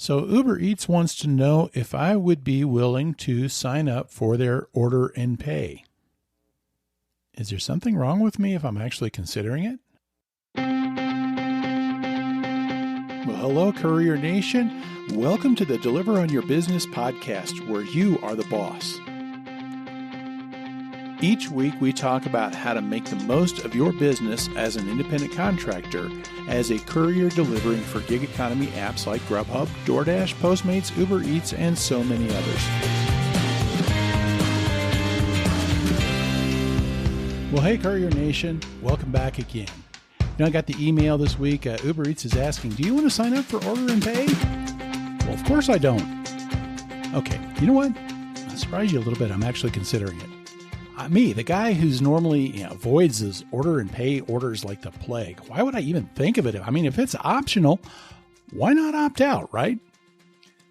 So Ubereats wants to know if I would be willing to sign up for their order and pay. Is there something wrong with me if I'm actually considering it? Well, hello, Courier Nation. Welcome to the Deliver on Your Business podcast, where you are the boss. Each week, we talk about how to make the most of your business as an independent contractor, as a courier delivering for gig economy apps like Grubhub, DoorDash, Postmates, Ubereats, and so many others. Well, hey, Courier Nation, welcome back again. I got the email this week. Ubereats is asking, do you want to sign up for order and pay? Well, of course I don't. Okay, you know what? I'll surprise you a little bit. I'm actually considering it. Me, the guy who's normally avoids his order and pay orders like the plague. Why would I even think of it? I mean, if it's optional, why not opt out, right?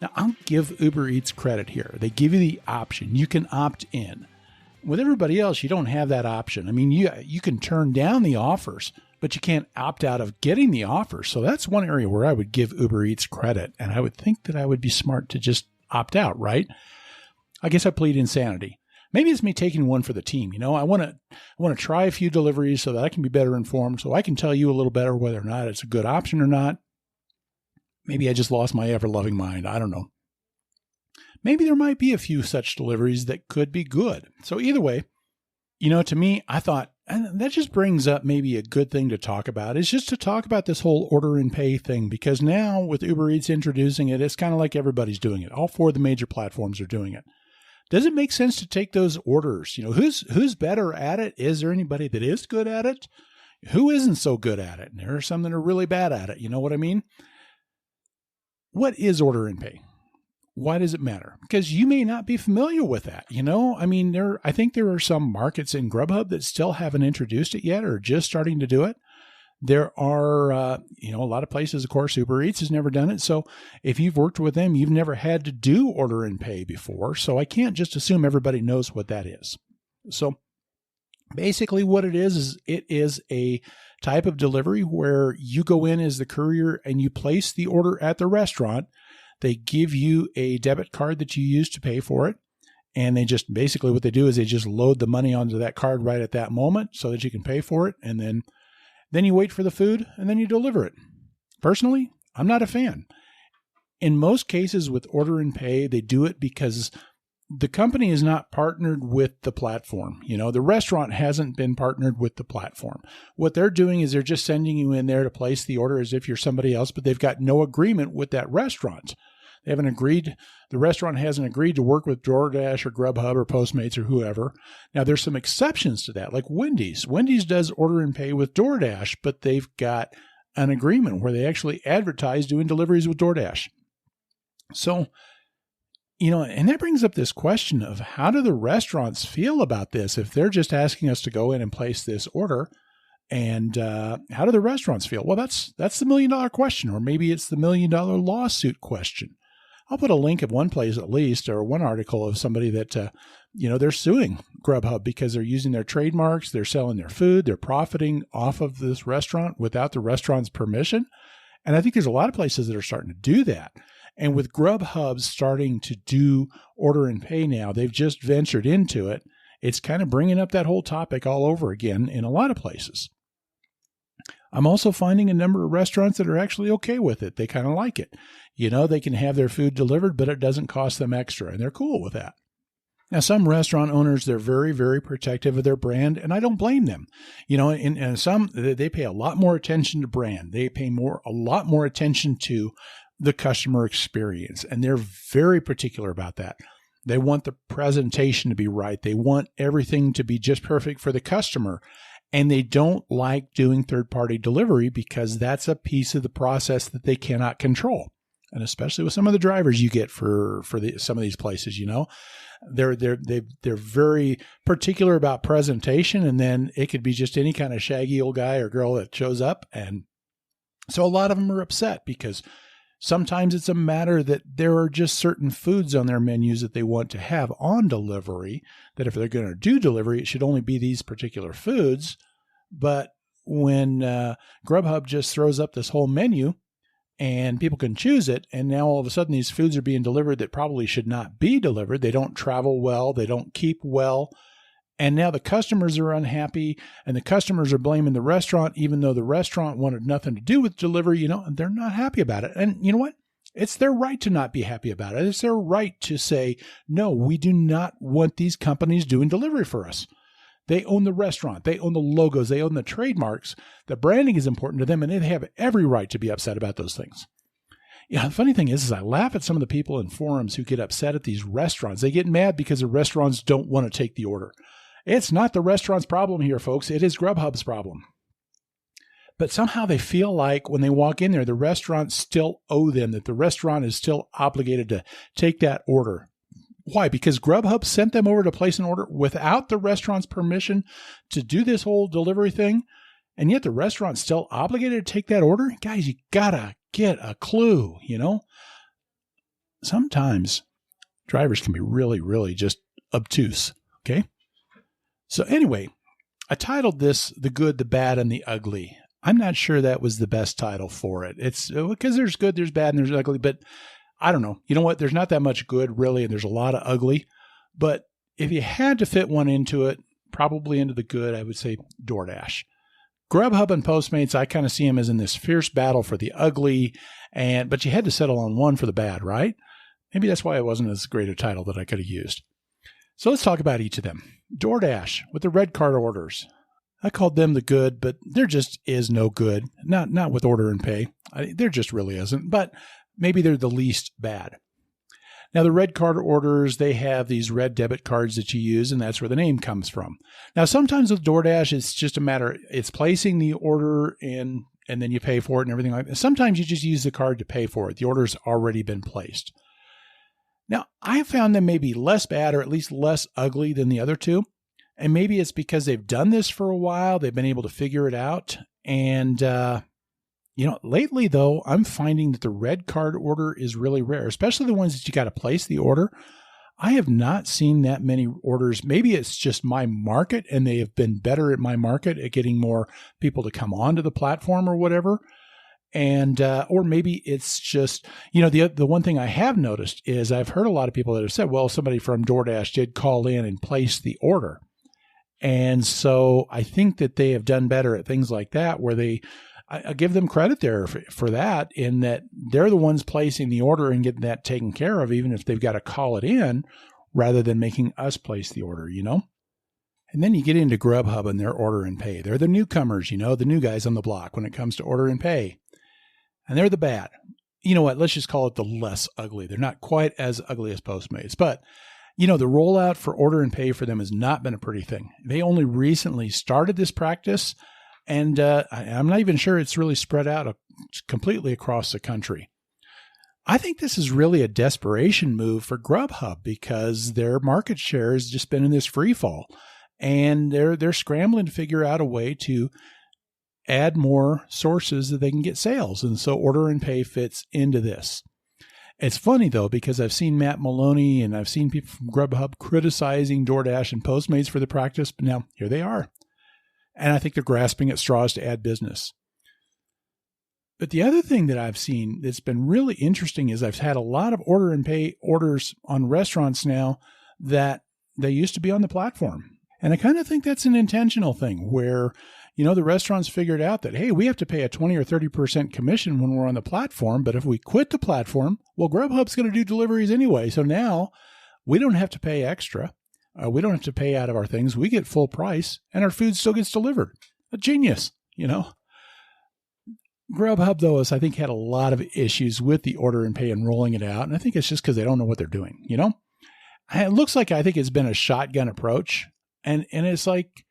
Now, I'll give Ubereats credit here. They give you the option. You can opt in. With everybody else, you don't have that option. I mean, you can turn down the offers, but you can't opt out of getting the offers. So that's one area where I would give Ubereats credit. And I would think that I would be smart to just opt out, right? I guess I plead insanity. Maybe it's me taking one for the team. I want to try a few deliveries so that I can be better informed, so I can tell you a little better whether or not it's a good option or not. Maybe I just lost my ever-loving mind. I don't know. Maybe there might be a few such deliveries that could be good. So either way, to me, I thought, and that just brings up maybe a good thing to talk about, is just to talk about this whole order and pay thing, because now with Ubereats introducing it, it's kind of like everybody's doing it. All four of the major platforms are doing it. Does it make sense to take those orders? Who's better at it? Is there anybody that is good at it? Who isn't so good at it? And there are some that are really bad at it. You know what I mean? What is order and pay? Why does it matter? Because you may not be familiar with that. I think there are some markets in Grubhub that still haven't introduced it yet or just starting to do it. There are, a lot of places, of course, Ubereats has never done it. So if you've worked with them, you've never had to do order and pay before. So I can't just assume everybody knows what that is. So basically what it is it is a type of delivery where you go in as the courier and you place the order at the restaurant. They give you a debit card that you use to pay for it. And they just basically what they do is they just load the money onto that card right at that moment so that you can pay for it. And then you wait for the food and then you deliver it. Personally, I'm not a fan. In most cases with order and pay, they do it because the company is not partnered with the platform. The restaurant hasn't been partnered with the platform. What they're doing is they're just sending you in there to place the order as if you're somebody else, but they've got no agreement with that restaurant. The restaurant hasn't agreed to work with DoorDash or Grubhub or Postmates or whoever. Now, there's some exceptions to that, like Wendy's. Wendy's does order and pay with DoorDash, but they've got an agreement where they actually advertise doing deliveries with DoorDash. So, and that brings up this question of how do the restaurants feel about this if they're just asking us to go in and place this order? And how do the restaurants feel? Well, that's the $1 million question, or maybe it's the $1 million lawsuit question. I'll put a link at one place at least, or one article of somebody that, they're suing Grubhub because they're using their trademarks, they're selling their food, they're profiting off of this restaurant without the restaurant's permission. And I think there's a lot of places that are starting to do that. And with Grubhub starting to do order and pay now, they've just ventured into it. It's kind of bringing up that whole topic all over again in a lot of places. I'm also finding a number of restaurants that are actually okay with it. They kind of like it. They can have their food delivered, but it doesn't cost them extra, and they're cool with that. Now, some restaurant owners, they're very, very protective of their brand, and I don't blame them. And some, they pay a lot more attention to brand. They pay a lot more attention to the customer experience, and they're very particular about that. They want the presentation to be right. They want everything to be just perfect for the customer. And they don't like doing third-party delivery because that's a piece of the process that they cannot control. And especially with some of the drivers you get for some of these places, they're very particular about presentation. And then it could be just any kind of shaggy old guy or girl that shows up. And so a lot of them are upset because sometimes it's a matter that there are just certain foods on their menus that they want to have on delivery, that if they're going to do delivery, it should only be these particular foods. But when Grubhub just throws up this whole menu and people can choose it. And now all of a sudden these foods are being delivered that probably should not be delivered. They don't travel well. They don't keep well. And now the customers are unhappy, and the customers are blaming the restaurant, even though the restaurant wanted nothing to do with delivery. They're not happy about it. And you know what? It's their right to not be happy about it. It's their right to say, no, we do not want these companies doing delivery for us. They own the restaurant. They own the logos. They own the trademarks. The branding is important to them, and they have every right to be upset about those things. The funny thing is I laugh at some of the people in forums who get upset at these restaurants. They get mad because the restaurants don't want to take the order. It's not the restaurant's problem here, folks. It is Grubhub's problem. But somehow they feel like when they walk in there, the restaurant still owe them, that the restaurant is still obligated to take that order. Why? Because Grubhub sent them over to place an order without the restaurant's permission to do this whole delivery thing, and yet the restaurant's still obligated to take that order? Guys, you gotta get a clue, Sometimes drivers can be really, really just obtuse, okay? So anyway, I titled this The Good, the Bad, and the Ugly. I'm not sure that was the best title for it. It's because there's good, there's bad, and there's ugly, but I don't know. You know what? There's not that much good, really, and there's a lot of ugly. But if you had to fit one into it, probably into the good, I would say DoorDash. Grubhub and Postmates, I kind of see them as in this fierce battle for the ugly, but you had to settle on one for the bad, right? Maybe that's why it wasn't as great a title that I could have used. So let's talk about each of them. DoorDash with the red card orders. I called them the good, but there just is no good. Not with order and pay. There just really isn't, but maybe they're the least bad. Now, the red card orders, they have these red debit cards that you use, and that's where the name comes from. Now, sometimes with DoorDash, it's just a matter, it's placing the order in, and then you pay for it and everything like that. Sometimes you just use the card to pay for it. The order's already been placed. Now, I found them maybe less bad or at least less ugly than the other two. And maybe it's because they've done this for a while. They've been able to figure it out. And, lately, though, I'm finding that the red card order is really rare, especially the ones that you got to place the order. I have not seen that many orders. Maybe it's just my market, and they have been better at my market at getting more people to come onto the platform or whatever. And, or maybe it's just, the one thing I have noticed is I've heard a lot of people that have said, well, somebody from DoorDash did call in and place the order. And so I think that they have done better at things like that, where I give them credit there for that, in that they're the ones placing the order and getting that taken care of, even if they've got to call it in rather than making us place the order, And then you get into Grubhub and their order and pay. They're the newcomers, the new guys on the block when it comes to order and pay. And they're the bad. You know what? Let's just call it the less ugly. They're not quite as ugly as Postmates, but the rollout for order and pay for them has not been a pretty thing. They only recently started this practice, and I'm not even sure it's really spread out completely across the country. I think this is really a desperation move for Grubhub because their market share has just been in this free fall, and they're scrambling to figure out a way to add more sources that they can get sales. And so order and pay fits into this. It's funny, though, because I've seen Matt Maloney and I've seen people from Grubhub criticizing DoorDash and Postmates for the practice, but now here they are. And I think they're grasping at straws to add business. But the other thing that I've seen that's been really interesting is I've had a lot of order and pay orders on restaurants now that they used to be on the platform. And I kind of think that's an intentional thing where, the restaurants figured out that, hey, we have to pay a 20 or 30% commission when we're on the platform. But if we quit the platform, well, Grubhub's going to do deliveries anyway. So now we don't have to pay extra. We don't have to pay out of our things. We get full price and our food still gets delivered. A genius, Grubhub, though, I think had a lot of issues with the order and pay and rolling it out. And I think it's just because they don't know what they're doing, It looks like I think it's been a shotgun approach. And it's like,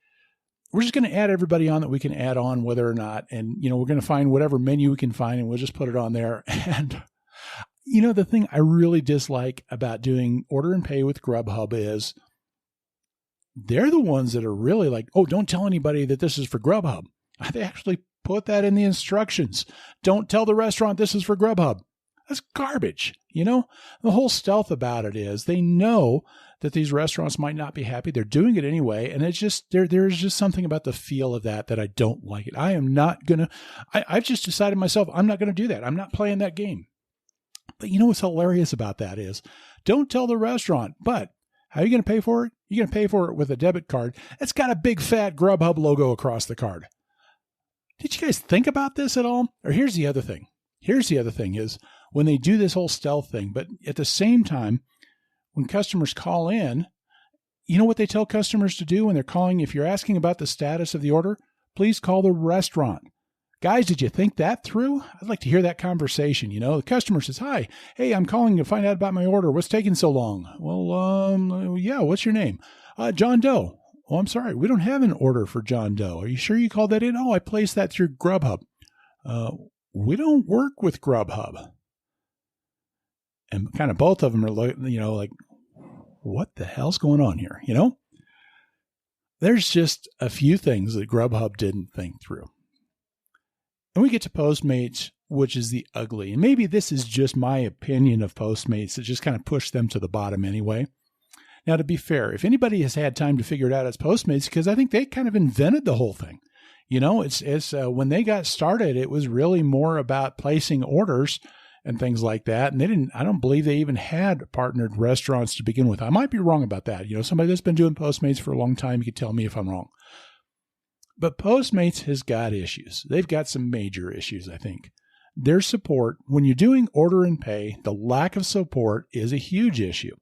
we're just going to add everybody on that we can add on, whether or not. And, we're going to find whatever menu we can find and we'll just put it on there. And, the thing I really dislike about doing order and pay with Grubhub is they're the ones that are really like, oh, don't tell anybody that this is for Grubhub. They actually put that in the instructions. Don't tell the restaurant this is for Grubhub. That's garbage. The whole stealth about it is they know that these restaurants might not be happy. They're doing it anyway. And it's just, there's just something about the feel of that I don't like it. I am not going to, I've just decided myself, I'm not going to do that. I'm not playing that game. But you know what's hilarious about that is, don't tell the restaurant, but how are you going to pay for it? You're going to pay for it with a debit card. It's got a big fat Grubhub logo across the card. Did you guys think about this at all? Or here's the other thing. Here's the other thing is when they do this whole stealth thing, but at the same time, when customers call in, you know what they tell customers to do when they're calling? If you're asking about the status of the order, please call the restaurant. Guys, did you think that through? I'd like to hear that conversation. You know, the customer says, hi, hey, I'm calling to find out about my order. What's taking so long? Well, yeah, what's your name? John Doe. Oh, I'm sorry. We don't have an order for John Doe. Are you sure you called that in? Oh, I placed that through Grubhub. We don't work with Grubhub. And kind of both of them are, like, what the hell's going on here? You know, there's just a few things that Grubhub didn't think through. And we get to Postmates, which is the ugly. And maybe this is just my opinion of Postmates that just kind of pushed them to the bottom anyway. Now, to be fair, if anybody has had time to figure it out, it's Postmates, because I think they kind of invented the whole thing. You know, it's when they got started, it was really more about placing orders and things like that. And I don't believe they even had partnered restaurants to begin with. I might be wrong about that. You know, somebody that's been doing Postmates for a long time, you could tell me if I'm wrong. But Postmates has got issues. They've got some major issues, I think. Their support, when you're doing order and pay, the lack of support is a huge issue.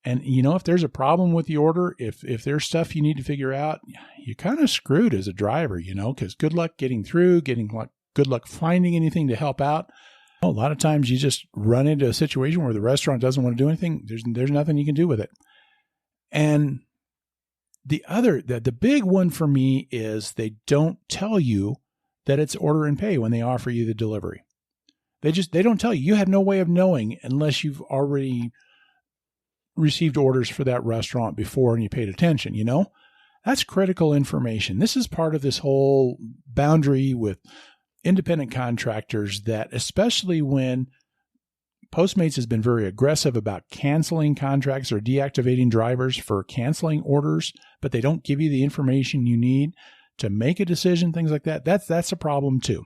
And, you know, if there's a problem with the order, if there's stuff you need to figure out, you're kind of screwed as a driver, you know, because good luck getting through, good luck finding anything to help out. A lot of times you just run into a situation where the restaurant doesn't want to do anything. There's nothing you can do with it. And the big one for me is they don't tell you that it's order and pay when they offer you the delivery. They don't tell you. You have no way of knowing unless you've already received orders for that restaurant before and you paid attention, you know? That's critical information. This is part of this whole boundary with independent contractors that, especially when Postmates has been very aggressive about canceling contracts or deactivating drivers for canceling orders, but they don't give you the information you need to make a decision, things like that. That's a problem too.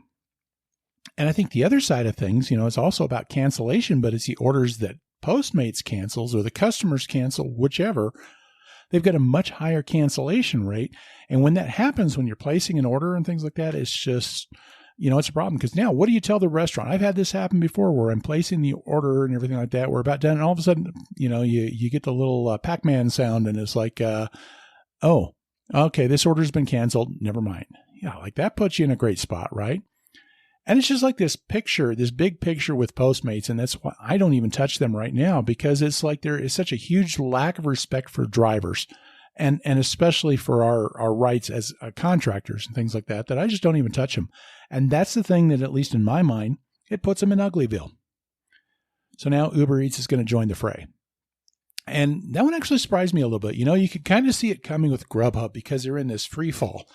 And I think the other side of things, you know, it's also about cancellation, but it's the orders that Postmates cancels or the customers cancel, whichever. They've got a much higher cancellation rate. And when that happens, when you're placing an order and things like that, it's just, you know, it's a problem. Because now, what do you tell the restaurant? I've had this happen before where I'm placing the order and everything like that. We're about done. And all of a sudden, you know, you get the little Pac-Man sound and it's like, oh, okay, this order's been canceled. Never mind. Yeah, like that puts you in a great spot, right? And it's just like this big picture with Postmates. And that's why I don't even touch them right now, because it's like there is such a huge lack of respect for drivers and especially for our rights as contractors and things like that I just don't even touch them. And that's the thing that, at least in my mind, it puts them in Uglyville. So now Ubereats is going to join the fray. And that one actually surprised me a little bit. You know, you could kind of see it coming with Grubhub because they're in this free fall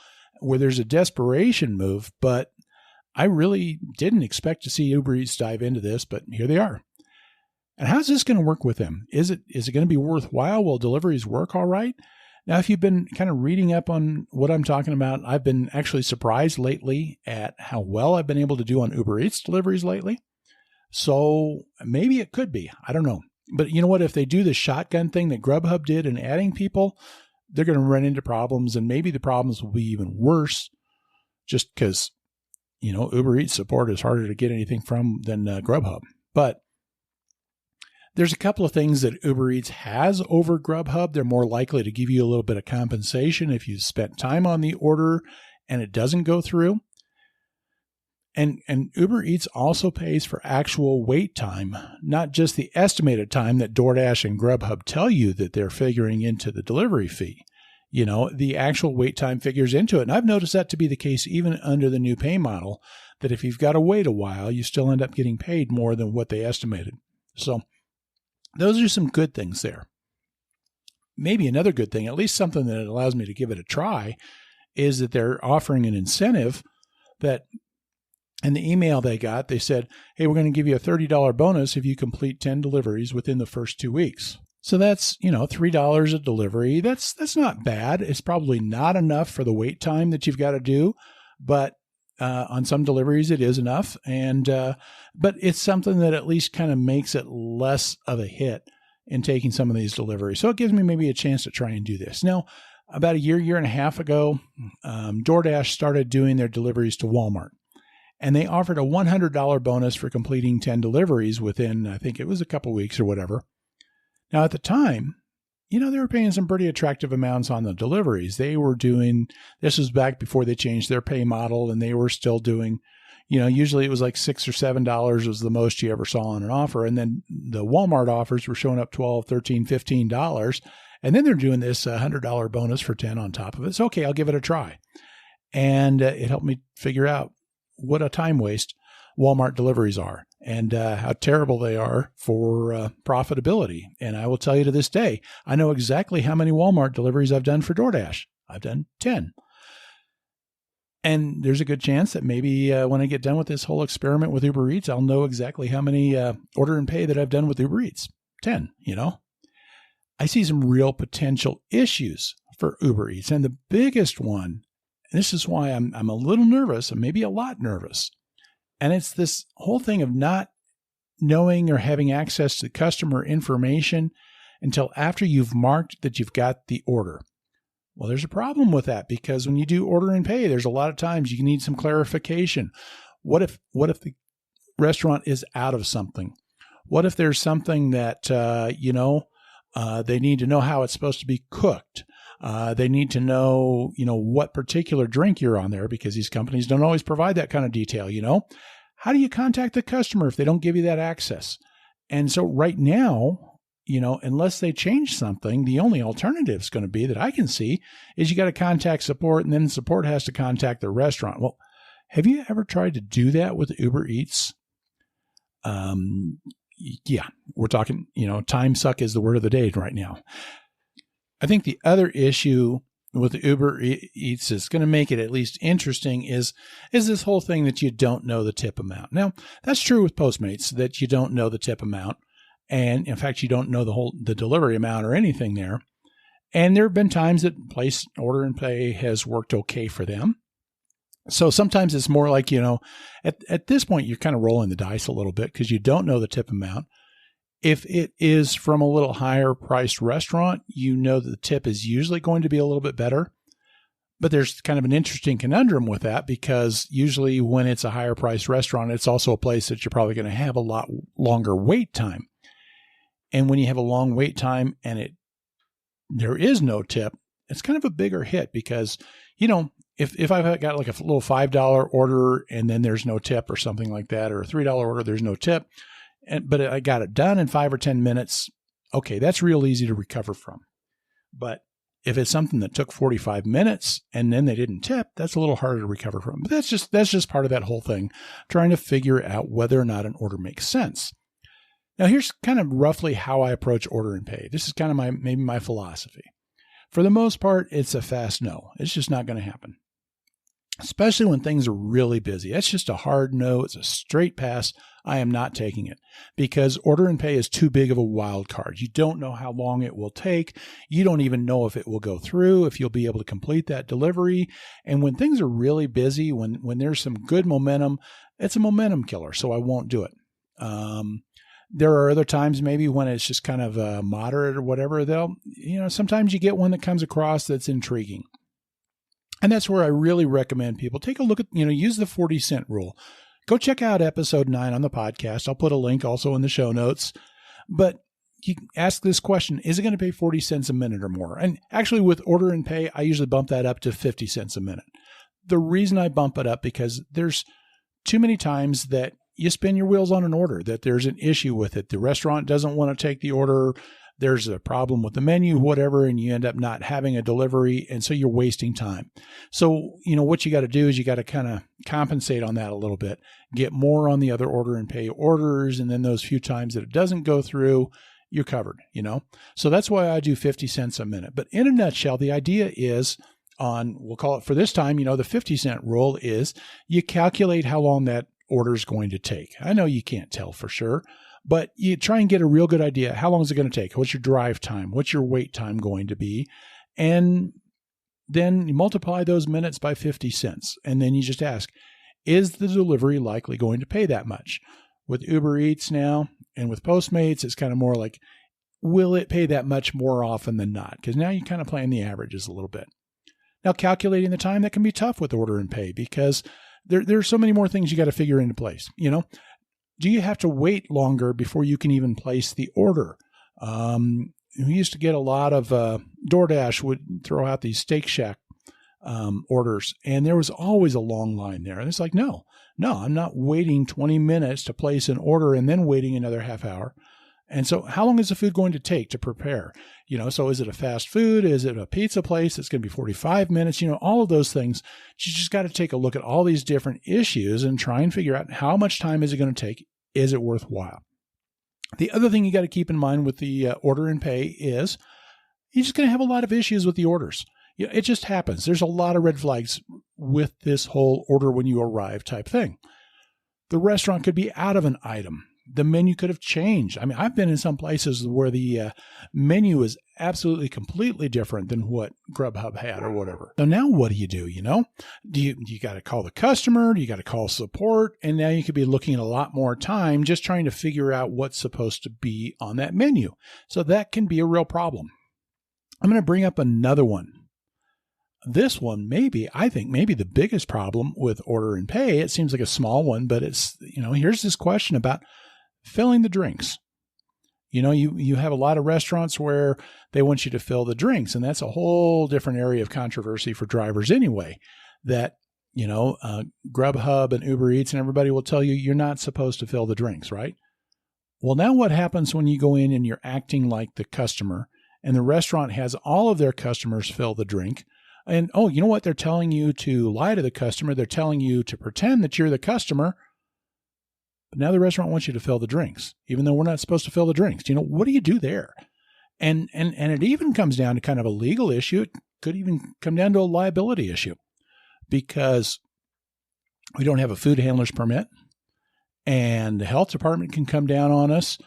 where there's a desperation move, but I really didn't expect to see Ubereats dive into this, but here they are. And how's this going to work with them? Is it going to be worthwhile? Will deliveries work all right? Now, if you've been kind of reading up on what I'm talking about, I've been actually surprised lately at how well I've been able to do on Ubereats deliveries lately. So maybe it could be. I don't know. But you know what? If they do the shotgun thing that Grubhub did in adding people, they're going to run into problems, and maybe the problems will be even worse just because, you know, Ubereats support is harder to get anything from than Grubhub. But there's a couple of things that Ubereats has over Grubhub. They're more likely to give you a little bit of compensation if you spent time on the order and it doesn't go through. And Ubereats also pays for actual wait time, not just the estimated time that DoorDash and Grubhub tell you that they're figuring into the delivery fee. You know, the actual wait time figures into it. And I've noticed that to be the case even under the new pay model, that if you've got to wait a while, you still end up getting paid more than what they estimated. So those are some good things there. Maybe another good thing, at least something that allows me to give it a try, is that they're offering an incentive that in the email they said, hey, we're going to give you a $30 bonus if you complete 10 deliveries within the first 2 weeks. So that's, $3 a delivery. That's not bad. It's probably not enough for the wait time that you've got to do, but on some deliveries it is enough. And but it's something that at least kind of makes it less of a hit in taking some of these deliveries. So it gives me maybe a chance to try and do this. Now, about a year and a half ago, DoorDash started doing their deliveries to Walmart. And they offered a $100 bonus for completing 10 deliveries within, I think it was a couple weeks or whatever. Now, at the time, they were paying some pretty attractive amounts on the deliveries. They were doing, this was back before they changed their pay model, and they were still doing, usually it was like $6 or $7 was the most you ever saw on an offer. And then the Walmart offers were showing up $12, $13, $15. And then they're doing this $100 bonus for 10 on top of it. So, okay, I'll give it a try. And it helped me figure out what a time waste Walmart deliveries are and how terrible they are for profitability. And I will tell you to this day, I know exactly how many Walmart deliveries I've done for DoorDash. I've done 10. And there's a good chance that maybe when I get done with this whole experiment with Ubereats, I'll know exactly how many order and pay that I've done with Ubereats. 10, I see some real potential issues for Ubereats. And the biggest one, and this is why I'm a little nervous and maybe a lot nervous, and it's this whole thing of not knowing or having access to customer information until after you've marked that you've got the order. Well, there's a problem with that because when you do order and pay, there's a lot of times you need some clarification. What if the restaurant is out of something? What if there's something that, they need to know how it's supposed to be cooked? They need to know, what particular drink you're on there because these companies don't always provide that kind of detail, How do you contact the customer if they don't give you that access? And so right now, unless they change something, the only alternative is going to be that I can see is you got to contact support and then support has to contact the restaurant. Well, have you ever tried to do that with Ubereats? Yeah, we're talking, time suck is the word of the day right now. I think the other issue with Ubereats is going to make it at least interesting is this whole thing that you don't know the tip amount. Now, that's true with Postmates that you don't know the tip amount. And in fact, you don't know the delivery amount or anything there. And there have been times that place order and pay has worked okay for them. So sometimes it's more like, at this point, you're kind of rolling the dice a little bit because you don't know the tip amount. If it is from a little higher priced restaurant, that the tip is usually going to be a little bit better. But there's kind of an interesting conundrum with that because usually when it's a higher priced restaurant, it's also a place that you're probably going to have a lot longer wait time. And when you have a long wait time and there is no tip, it's kind of a bigger hit because, if I've got like a little $5 order and then there's no tip or something like that, or a $3 order, there's no tip, but I got it done in 5 or 10 minutes, okay, that's real easy to recover from. But if it's something that took 45 minutes and then they didn't tip, that's a little harder to recover from. But that's just part of that whole thing, trying to figure out whether or not an order makes sense. Now, here's kind of roughly how I approach order and pay. This is kind of maybe my philosophy. For the most part, it's a fast no. It's just not going to happen, especially when things are really busy. That's just a hard no. It's a straight pass. I am not taking it because order and pay is too big of a wild card. You don't know how long it will take. You don't even know if it will go through, if you'll be able to complete that delivery. And when things are really busy, when there's some good momentum, it's a momentum killer. So I won't do it. There are other times maybe when it's just kind of moderate or whatever. Sometimes you get one that comes across that's intriguing. And that's where I really recommend people take a look at, use the 40-cent rule. Go check out episode 9 on the podcast. I'll put a link also in the show notes. But you ask this question, is it going to pay 40 cents a minute or more? And actually with order and pay, I usually bump that up to 50 cents a minute. The reason I bump it up because there's too many times that you spin your wheels on an order, that there's an issue with it. The restaurant doesn't want to take the order. There's a problem with the menu, whatever, and you end up not having a delivery. And so you're wasting time. So, what you got to do is you got to kind of compensate on that a little bit, get more on the other order and pay orders. And then those few times that it doesn't go through, you're covered, So that's why I do 50 cents a minute. But in a nutshell, the idea is we'll call it for this time, the 50-cent rule is you calculate how long that order is going to take. I know you can't tell for sure, But you try and get a real good idea. How long is it going to take? What's your drive time? What's your wait time going to be? And then you multiply those minutes by 50 cents. And then you just ask, is the delivery likely going to pay that much? With Ubereats now and with Postmates, it's kind of more like, will it pay that much more often than not? Because now you're kind of playing the averages a little bit. Now, calculating the time, that can be tough with order and pay because there are so many more things you got to figure into place. Do you have to wait longer before you can even place the order? We used to get a lot of DoorDash would throw out these Steak Shack orders, and there was always a long line there. And it's like, no, I'm not waiting 20 minutes to place an order and then waiting another half hour. And so how long is the food going to take to prepare? So is it a fast food? Is it a pizza place? It's going to be 45 minutes, all of those things. You just got to take a look at all these different issues and try and figure out how much time is it going to take? Is it worthwhile? The other thing you got to keep in mind with the order and pay is you're just going to have a lot of issues with the orders. It just happens. There's a lot of red flags with this whole order when you arrive type thing. The restaurant could be out of an item. The menu could have changed. I mean, I've been in some places where the menu is absolutely completely different than what Grubhub had or whatever. So now what do? Do you got to call the customer? Do you got to call support? And now you could be looking at a lot more time just trying to figure out what's supposed to be on that menu. So that can be a real problem. I'm going to bring up another one. This one, I think maybe the biggest problem with order and pay. It seems like a small one, but it's, here's this question about filling the drinks. You have a lot of restaurants where they want you to fill the drinks, and that's a whole different area of controversy for drivers anyway, that, Grubhub and Uber Eats and everybody will tell you you're not supposed to fill the drinks, right? Well, now what happens when you go in and you're acting like the customer and the restaurant has all of their customers fill the drink? And, you know what? They're telling you to lie to the customer. They're telling you to pretend that you're the customer. But now the restaurant wants you to fill the drinks, even though we're not supposed to fill the drinks. What do you do there? And it even comes down to kind of a legal issue. It could even come down to a liability issue because we don't have a food handler's permit, and the health department can come down on us.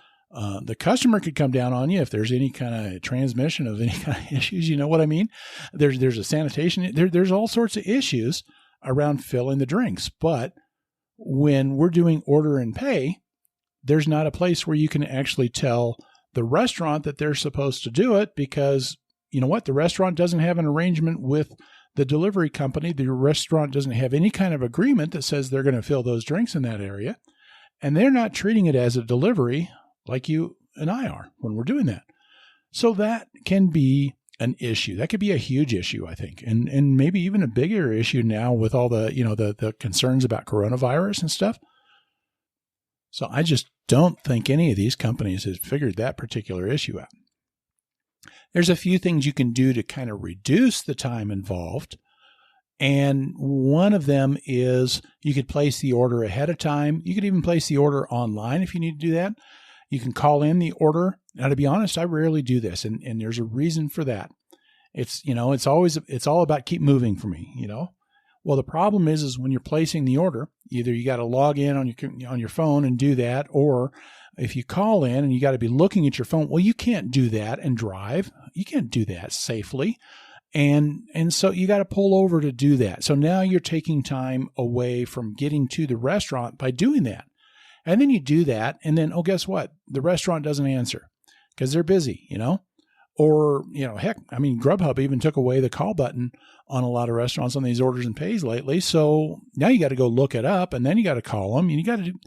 The customer could come down on you if there's any kind of transmission of any kind of issues. You know what I mean? There's a sanitation. There's all sorts of issues around filling the drinks. But when we're doing order and pay, there's not a place where you can actually tell the restaurant that they're supposed to do it because, you know what? The restaurant doesn't have an arrangement with the delivery company. The restaurant doesn't have any kind of agreement that says they're going to fill those drinks in that area. And they're not treating it as a delivery like you and I are when we're doing that. So that can be an issue. That could be a huge issue, I think, and maybe even a bigger issue now with all the, the concerns about coronavirus and stuff. So I just don't think any of these companies has figured that particular issue out. There's a few things you can do to kind of reduce the time involved. And one of them is you could place the order ahead of time. You could even place the order online if you need to do that. You can call in the order. Now, to be honest, I rarely do this, and there's a reason for that. It's all about keep moving for me, Well, the problem is when you're placing the order, either you got to log in on your phone and do that, or if you call in and you got to be looking at your phone, well, you can't do that and drive. You can't do that safely. And so you got to pull over to do that. So now you're taking time away from getting to the restaurant by doing that. And then you do that, and then, guess what? The restaurant doesn't answer because they're busy, Or, heck, Grubhub even took away the call button on a lot of restaurants on these orders and pays lately. So now you got to go look it up, and then you got to call them, and you got to do,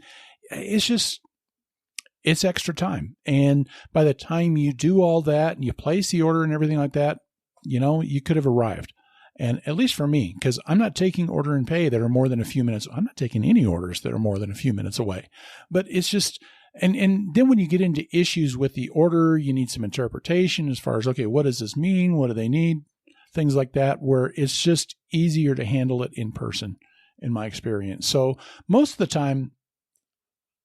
it's extra time. And by the time you do all that and you place the order and everything like that, you could have arrived. And at least for me, because I'm not taking order and pay that are more than a few minutes. I'm not taking any orders that are more than a few minutes away. But it's just, and then when you get into issues with the order, you need some interpretation as far as, okay, what does this mean? What do they need? Things like that, where it's just easier to handle it in person, in my experience. So most of the time,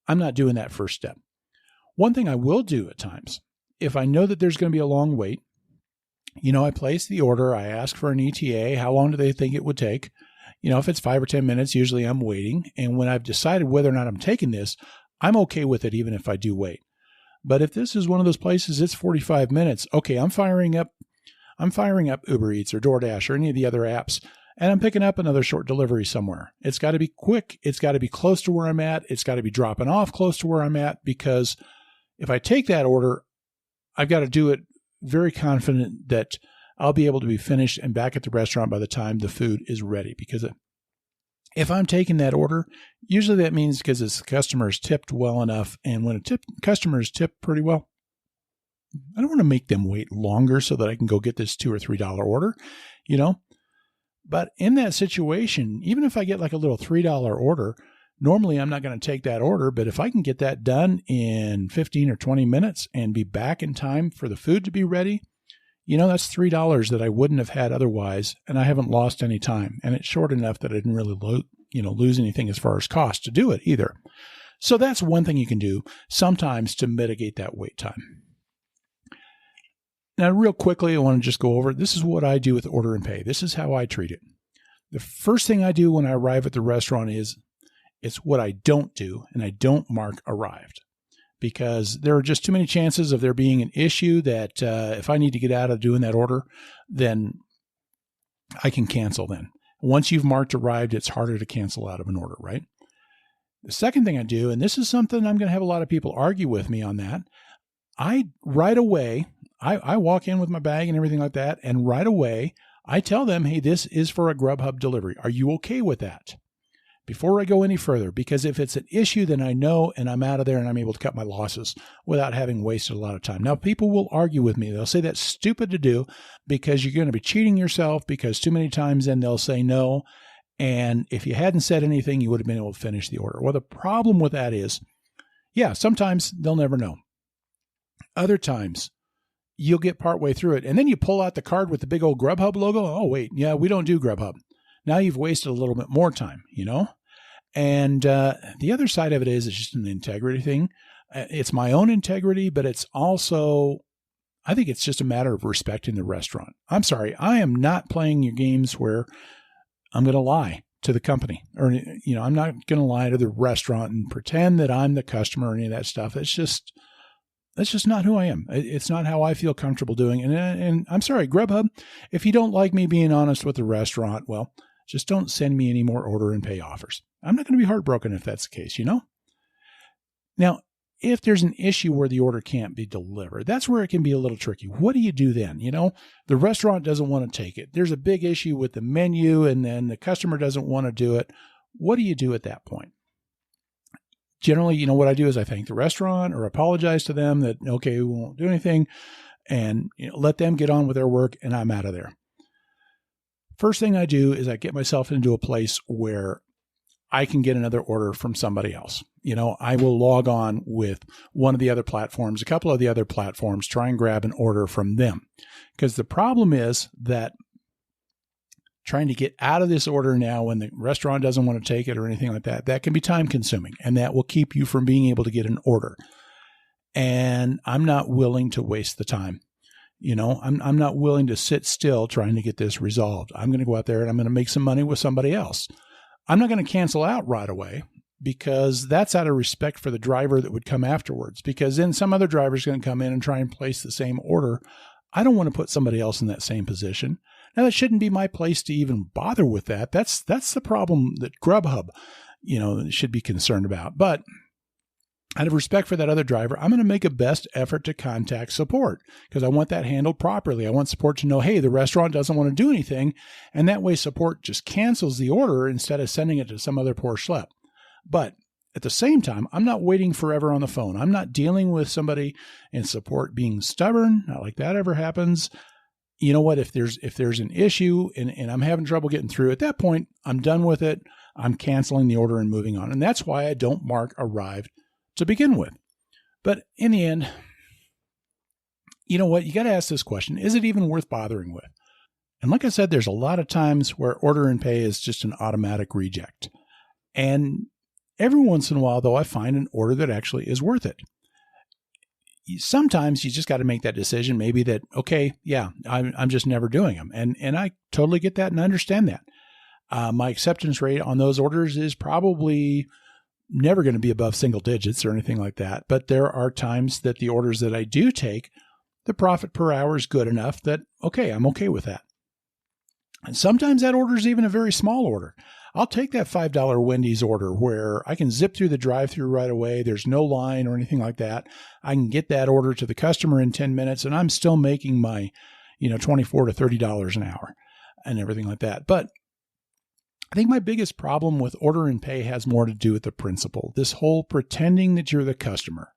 I'm not doing that first step. One thing I will do at times, if I know that there's going to be a long wait, I place the order, I ask for an ETA, how long do they think it would take? If it's 5 or 10 minutes, usually I'm waiting. And when I've decided whether or not I'm taking this, I'm okay with it even if I do wait. But if this is one of those places, it's 45 minutes. Okay, I'm firing up Ubereats or DoorDash or any of the other apps, and I'm picking up another short delivery somewhere. It's got to be quick. It's got to be close to where I'm at. It's got to be dropping off close to where I'm at, because if I take that order, I've got to do it very confident that I'll be able to be finished and back at the restaurant by the time the food is ready. Because if I'm taking that order, usually that means because the customer is tipped well enough. And when customer is tipped pretty well, I don't want to make them wait longer so that I can go get this $2 or $3 order, But in that situation, even if I get like a little $3 order, normally I'm not going to take that order. But if I can get that done in 15 or 20 minutes and be back in time for the food to be ready, that's $3 that I wouldn't have had otherwise, and I haven't lost any time. And it's short enough that I didn't really lose anything as far as cost to do it either. So that's one thing you can do sometimes to mitigate that wait time. Now, real quickly, I want to just go over, this is what I do with order and pay. This is how I treat it. The first thing I do when I arrive at the restaurant is, it's what I don't do, and I don't mark arrived. Because there are just too many chances of there being an issue that if I need to get out of doing that order, then I can cancel then. Once you've marked arrived, it's harder to cancel out of an order, right? The second thing I do, and this is something I'm going to have a lot of people argue with me on that, right away, I walk in with my bag and everything like that, and right away, I tell them, hey, this is for a Grubhub delivery. Are you okay with that? Before I go any further, because if it's an issue, then I know, and I'm out of there and I'm able to cut my losses without having wasted a lot of time. Now, people will argue with me. They'll say that's stupid to do because you're going to be cheating yourself, because too many times then they'll say no. And if you hadn't said anything, you would have been able to finish the order. Well, the problem with that is, sometimes they'll never know. Other times, you'll get partway through it, and then you pull out the card with the big old Grubhub logo. Oh, wait, we don't do Grubhub. Now you've wasted a little bit more time, And the other side of it is, it's just an integrity thing. It's my own integrity, but it's also, I think it's just a matter of respecting the restaurant. I'm sorry, I am not playing your games where I'm going to lie to the company, or, I'm not going to lie to the restaurant and pretend that I'm the customer or any of that stuff. That's just not who I am. It's not how I feel comfortable doing. And I'm sorry, Grubhub, if you don't like me being honest with the restaurant, well, just don't send me any more order and pay offers. I'm not going to be heartbroken if that's the case, Now, if there's an issue where the order can't be delivered, that's where it can be a little tricky. What do you do then? The restaurant doesn't want to take it. There's a big issue with the menu, and then the customer doesn't want to do it. What do you do at that point? Generally, what I do is I thank the restaurant or apologize to them that, okay, we won't do anything, and let them get on with their work, and I'm out of there. First thing I do is I get myself into a place where I can get another order from somebody else. I will log on with one of the other platforms, a couple of the other platforms, try and grab an order from them. Because the problem is that trying to get out of this order now when the restaurant doesn't want to take it or anything like that, that can be time consuming, and that will keep you from being able to get an order. And I'm not willing to waste the time. I'm not willing to sit still trying to get this resolved. I'm going to go out there and I'm going to make some money with somebody else. I'm not going to cancel out right away, because that's out of respect for the driver that would come afterwards, because then some other driver is going to come in and try and place the same order. I don't want to put somebody else in that same position. Now, that shouldn't be my place to even bother with that. That's the problem that Grubhub, should be concerned about. But out of respect for that other driver, I'm going to make a best effort to contact support, because I want that handled properly. I want support to know, hey, the restaurant doesn't want to do anything. And that way support just cancels the order instead of sending it to some other poor schlep. But at the same time, I'm not waiting forever on the phone. I'm not dealing with somebody in support being stubborn. Not like that ever happens. You know what? If there's an issue and I'm having trouble getting through, at that point, I'm done with it. I'm canceling the order and moving on. And that's why I don't mark arrived to begin with. But in the end, you know what? You got to ask this question. Is it even worth bothering with? And like I said, there's a lot of times where order and pay is just an automatic reject. And every once in a while, though, I find an order that actually is worth it. Sometimes you just got to make that decision, maybe that, okay, yeah, I'm just never doing them. And I totally get that and understand that. My acceptance rate on those orders is probably never going to be above single digits or anything like that. But there are times that the orders that I do take, the profit per hour is good enough that, okay, I'm okay with that. And sometimes that order is even a very small order. I'll take that $5 Wendy's order where I can zip through the drive-thru right away. There's no line or anything like that. I can get that order to the customer in 10 minutes and I'm still making my, $24 to $30 an hour and everything like that. But I think my biggest problem with order and pay has more to do with the principle. This whole pretending that you're the customer.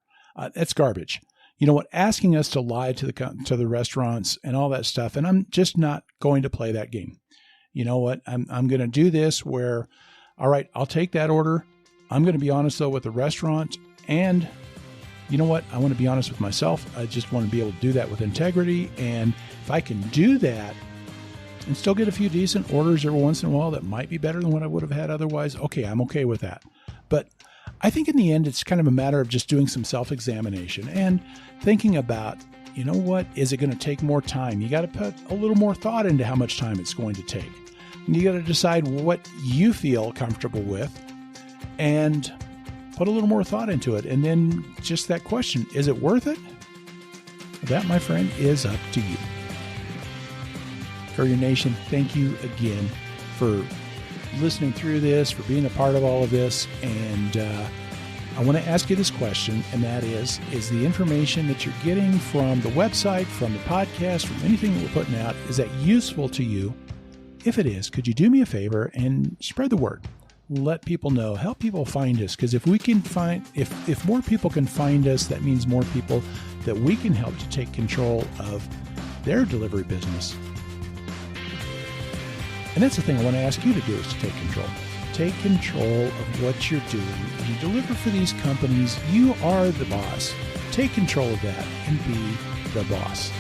That's garbage. You know what? Asking us to lie to the restaurants and all that stuff. And I'm just not going to play that game. You know what? I'm going to do this where, all right, I'll take that order. I'm going to be honest though with the restaurant. And you know what? I want to be honest with myself. I just want to be able to do that with integrity. And if I can do that and still get a few decent orders every once in a while that might be better than what I would have had otherwise, okay, I'm okay with that. But I think in the end, it's kind of a matter of just doing some self-examination and thinking about, you know what, is it going to take more time? You got to put a little more thought into how much time it's going to take. And you got to decide what you feel comfortable with and put a little more thought into it. And then just that question, is it worth it? That, my friend, is up to you. Courier Nation, thank you again for listening through this, for being a part of all of this. And I want to ask you this question, and that is the information that you're getting from the website, from the podcast, from anything that we're putting out, is that useful to you? If it is, could you do me a favor and spread the word? Let people know, help people find us. Because if we can if more people can find us, that means more people that we can help to take control of their delivery business. And that's the thing I want to ask you to do, is to take control. Take control of what you're doing. If you deliver for these companies, you are the boss. Take control of that and be the boss.